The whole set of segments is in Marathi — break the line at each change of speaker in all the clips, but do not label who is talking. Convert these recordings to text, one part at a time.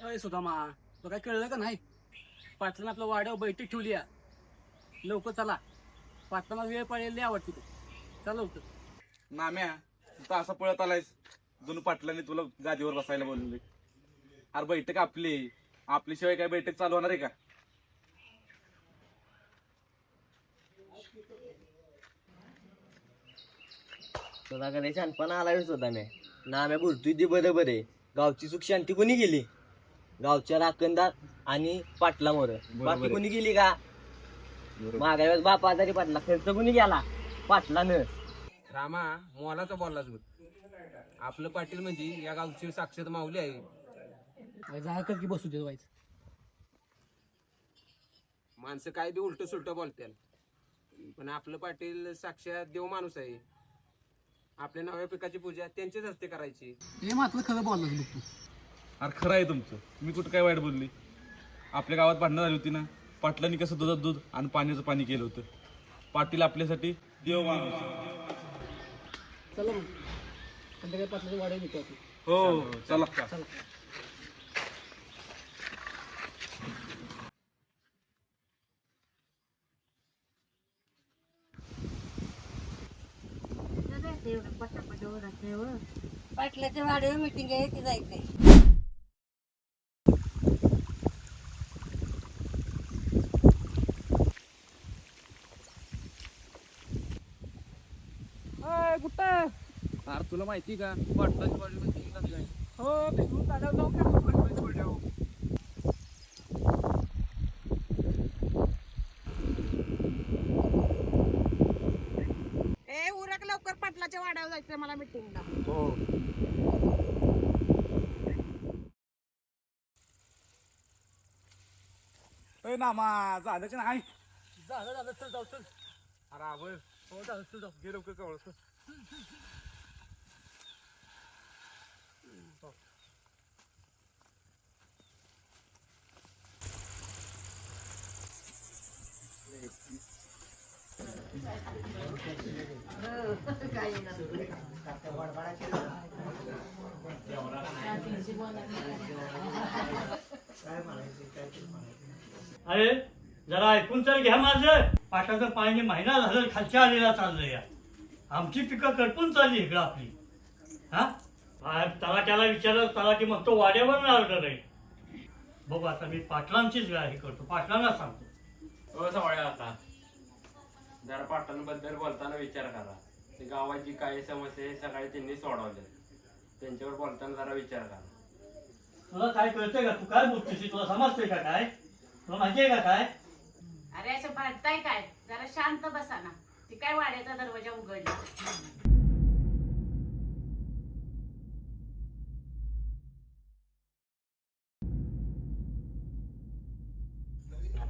अय सुदामा, तो काय कळलं का नाही? पाटलानं आपलं वाड्यावर बैठक ठेवली आहे. लवकर चला, पाटलांना वेळ पडेल लय आवडते. चला लवकर.
नाम्या तू असा पळत आलायस. जुनू पाटलाने तुला गादीवर बसायला बोलवले. अरे बैठक आपल्याशिवाय काय बैठक चालू होणार आहे का?
तुला कडे छानपणा आलाय होता मी नाम्या बोलतोय ती बरोबर आहे. गावची सुख शांती कोणी गेली? गावच्या राखणदार आणि पाटला मोर बाकी कोणी गेली का? मागाय वेळेस बाप आजारी पडला, खर्च कोणी गेला? पाटलानं.
रामा मोलाचा बोललाच बघ. आपलं पाटील म्हणजे या गावची साक्षात माऊली आहे.
जागा की बसू दे व्हायचं.
माणसं काय बी उलट सुलट बोलतात, पण आपलं पाटील साक्षात देव माणूस आहे. आपल्या नव्या पिकाची पूजा त्यांच्याच हस्ते करायची.
हे मात्र खरं बोललास बघ तू.
अरे खरं आहे तुमचं. मी कुठं काय वाईट बोलली? आपल्या गावात भांडणं झाली होती ना. पाटलांनी कसं दुधात दूध आणि पाण्याचं पाणी केलं होतं. पाटील आपल्यासाठी देव माणूस.
चला मग संध्याकाळी पाटलाच्या वाड्यावर भेटू आपण.
हो चला.
चला.
पाटलाच्या वाड्यावर मिटिंग आहे, ते जायचंय.
कुठं?
अरे तुला माहिती का पाटलाची वाडी म्हणजे
हो ते सूट आल्यावर जाऊ का पाटलाच्या वाड्यावर?
ए उरक लवकर, पाटलाच्या वाड्यावर जायचंय मला मिटिंगला.
नामा झालं की नाही?
झालं चल जाऊ चल.
अरे आवर.
हो झालं चल जाऊ.
गे लवकर जवळ.
अरे जरा ऐकून तर घ्या माझं. पाटाचं पाणी महिना झालं खालच्या आलेला चाललंय या. आमची पिकं करपून चालली इकडं आपली. हा त्याला विचारलं त्याला की मग तो वाड्यावर ऑर्डर आहे. बघू आता मी पाटलांचीच हे करतो, पाटलांना सांगतो.
सवळ्या आता जरा पाटलांबद्दल बोलताना विचार करा. ते गावाची काही समस्या आहे सकाळी त्यांनी सोडवल्या, त्यांच्यावर बोलताना जरा विचार करा.
तुला काय कळतंय का? तू काय बोलतोस? तुला समजतंय का काय? तुला माहितीये का काय?
अरे असं भांडताय काय? जरा शांत बसा ना. ती काय वाड्याचा दरवाजा उघडला?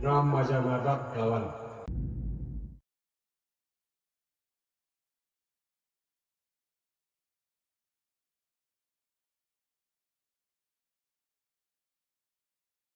राम माझ्या गावात गावाला